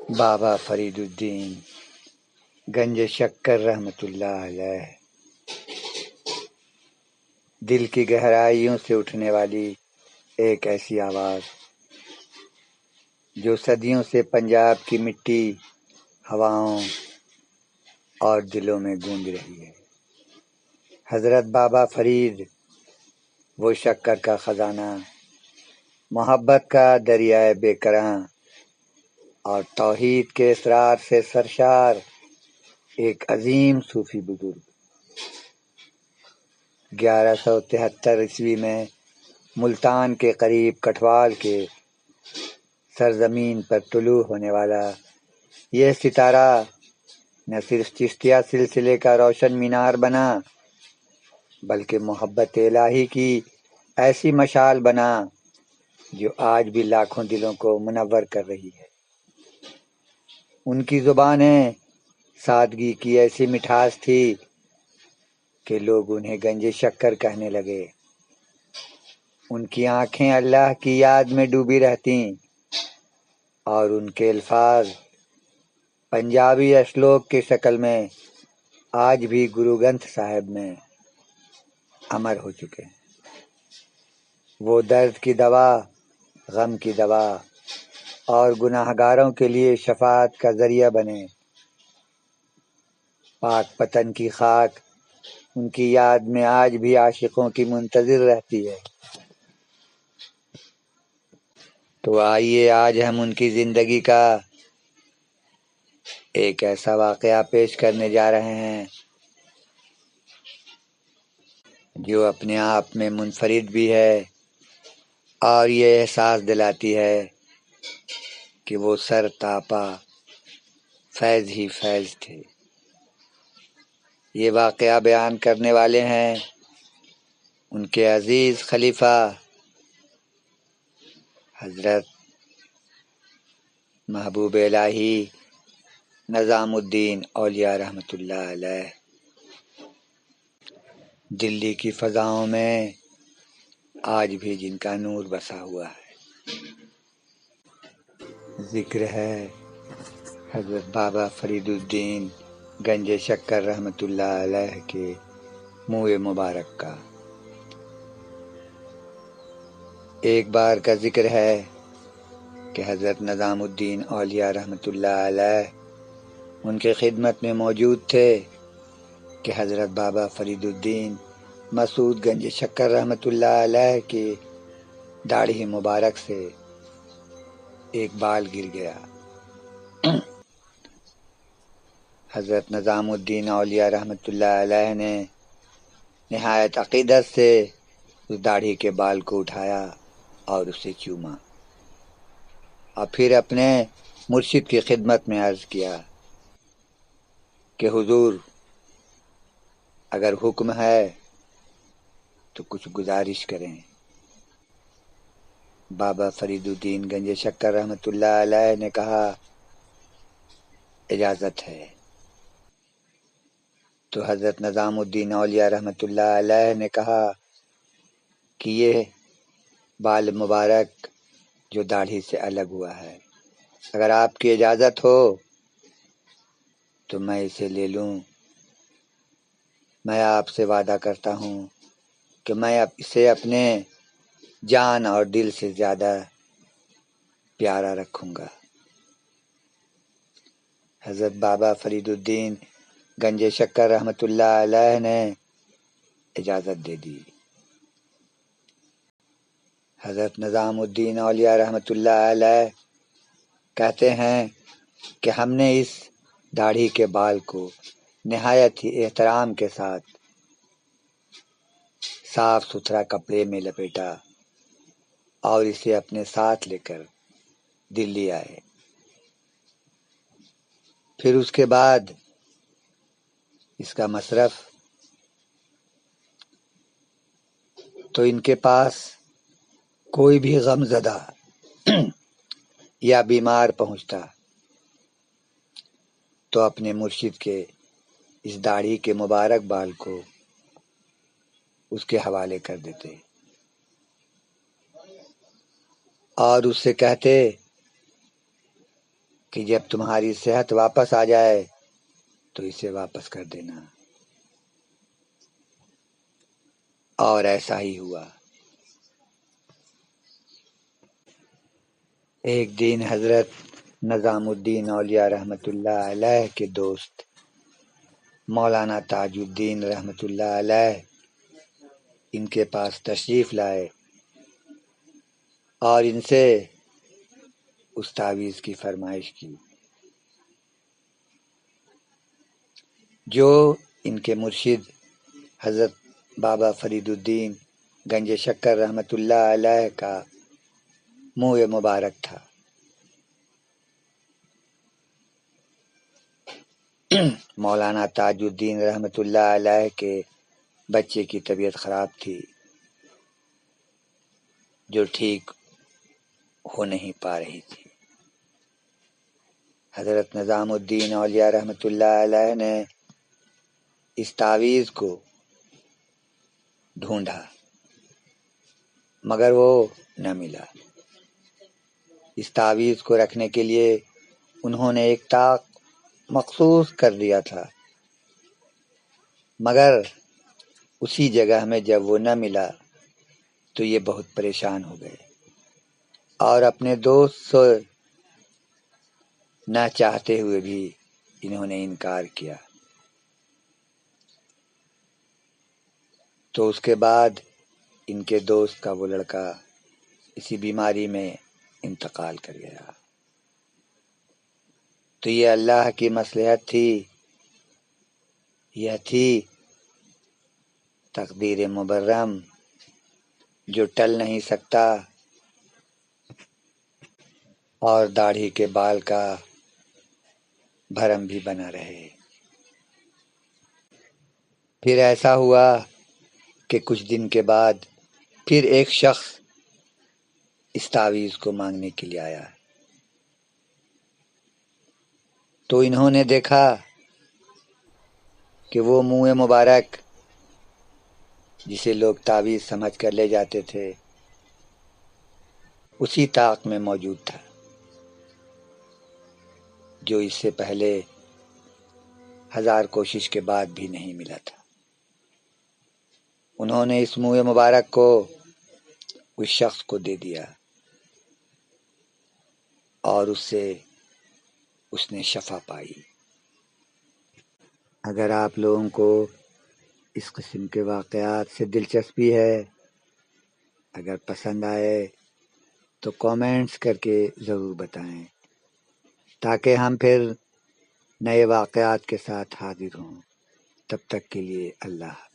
بابا فرید الدین گنج شکر رحمۃ اللہ علیہ، دل کی گہرائیوں سے اٹھنے والی ایک ایسی آواز جو صدیوں سے پنجاب کی مٹی، ہواؤں اور دلوں میں گونج رہی ہے۔ حضرت بابا فرید وہ شکر کا خزانہ، محبت کا دریائے بے کراں اور توحید کے اسرار سے سرشار ایک عظیم صوفی بزرگ۔ 1173 میں ملتان کے قریب کٹھوال کے سرزمین پر طلوع ہونے والا یہ ستارہ نہ صرف چشتیہ سلسلے کا روشن مینار بنا، بلکہ محبت الہی کی ایسی مشعل بنا جو آج بھی لاکھوں دلوں کو منور کر رہی ہے۔ ان کی زبانیں سادگی کی ایسی مٹھاس تھی کہ لوگ انہیں گنج شکر کہنے لگے۔ ان کی آنکھیں اللہ کی یاد میں ڈوبی رہتیں اور ان کے الفاظ پنجابی اشلوک کی شکل میں آج بھی گرو گرنتھ صاحب میں امر ہو چکے ہیں۔ وہ درد کی دوا، غم کی دوا اور گناہ گاروں کے لیے شفاعت کا ذریعہ بنے۔ پاک پتن کی خاک ان کی یاد میں آج بھی عاشقوں کی منتظر رہتی ہے۔ تو آئیے آج ہم ان کی زندگی کا ایک ایسا واقعہ پیش کرنے جا رہے ہیں جو اپنے آپ میں منفرد بھی ہے اور یہ احساس دلاتی ہے کہ وہ سر تاپا فیض ہی فیض تھے۔ یہ واقعہ بیان کرنے والے ہیں ان کے عزیز خلیفہ حضرت محبوب الہی نظام الدین اولیاء رحمۃ اللہ علیہ۔ دلی کی فضاؤں میں آج بھی جن کا نور بسا ہوا ہے۔ ذکر ہے حضرت بابا فرید الدین گنج شکر رحمۃ اللہ علیہ کے منہ مبارک کا۔ ایک بار کا ذکر ہے کہ حضرت نظام الدین اولیاء رحمۃ اللہ علیہ ان کے خدمت میں موجود تھے کہ حضرت بابا فرید الدین مسعود گنج شکر رحمۃ اللہ علیہ کی داڑھی مبارک سے ایک بال گر گیا۔ حضرت نظام الدین اولیاء رحمۃ اللہ علیہ نے نہایت عقیدت سے اس داڑھی کے بال کو اٹھایا اور اسے چوما اور پھر اپنے مرشد کی خدمت میں عرض کیا کہ حضور اگر حکم ہے تو کچھ گزارش کریں۔ بابا فرید الدین گنج شکر رحمۃ اللہ علیہ نے کہا اجازت ہے۔ تو حضرت نظام الدین اولیاء رحمۃ اللہ علیہ نے کہا کہ یہ بال مبارک جو داڑھی سے الگ ہوا ہے، اگر آپ کی اجازت ہو تو میں اسے لے لوں۔ میں آپ سے وعدہ کرتا ہوں کہ میں اسے اپنے جان اور دل سے زیادہ پیارا رکھوں گا۔ حضرت بابا فرید الدین گنج شکر رحمۃ اللہ علیہ نے اجازت دے دی۔ حضرت نظام الدین اولیاء رحمۃ اللہ علیہ کہتے ہیں کہ ہم نے اس داڑھی کے بال کو نہایت ہی احترام کے ساتھ صاف ستھرا کپڑے میں لپیٹا اور اسے اپنے ساتھ لے کر دلی آئے۔ پھر اس کے بعد اس کا مصرف تو ان کے پاس کوئی بھی غم زدہ یا بیمار پہنچتا تو اپنے مرشد کے اس داڑھی کے مبارک بال کو اس کے حوالے کر دیتے اور اس سے کہتے کہ جب تمہاری صحت واپس آ جائے تو اسے واپس کر دینا۔ اور ایسا ہی ہوا۔ ایک دن حضرت نظام الدین اولیاء رحمۃ اللہ علیہ کے دوست مولانا تاج الدین رحمۃ اللہ علیہ ان کے پاس تشریف لائے اور ان سے اس تعویذ کی فرمائش کی جو ان کے مرشد حضرت بابا فرید الدین گنج شکر رحمۃ اللہ علیہ کا منہ مبارک تھا۔ مولانا تاج الدین رحمۃ اللہ علیہ کے بچے کی طبیعت خراب تھی جو ٹھیک ہو نہیں پا رہی تھی۔ حضرت نظام الدین اولیاء رحمۃ اللہ علیہ نے اس تعویذ کو ڈھونڈا مگر وہ نہ ملا۔ اس تعویذ کو رکھنے کے لیے انہوں نے ایک طاق مخصوص کر دیا تھا، مگر اسی جگہ میں جب وہ نہ ملا تو یہ بہت پریشان ہو گئے اور اپنے دوست سے نہ چاہتے ہوئے بھی انہوں نے انکار کیا۔ تو اس کے بعد ان کے دوست کا وہ لڑکا اسی بیماری میں انتقال کر گیا۔ تو یہ اللہ کی مصلحت تھی، یہ تھی تقدیر مبرم جو ٹل نہیں سکتا اور داڑھی کے بال کا بھرم بھی بنا رہے۔ پھر ایسا ہوا کہ کچھ دن کے بعد پھر ایک شخص اس تعویذ کو مانگنے کے لیے آیا تو انہوں نے دیکھا کہ وہ منہ مبارک جسے لوگ تعویذ سمجھ کر لے جاتے تھے اسی طاق میں موجود تھا جو اس سے پہلے 1000 کوشش کے بعد بھی نہیں ملا تھا۔ انہوں نے اس منہ مبارک کو اس شخص کو دے دیا اور اس سے اس نے شفا پائی۔ اگر آپ لوگوں کو اس قسم کے واقعات سے دلچسپی ہے، اگر پسند آئے تو کامنٹس کر کے ضرور بتائیں تاکہ ہم پھر نئے واقعات کے ساتھ حاضر ہوں۔ تب تک کے لیے اللہ حافظ۔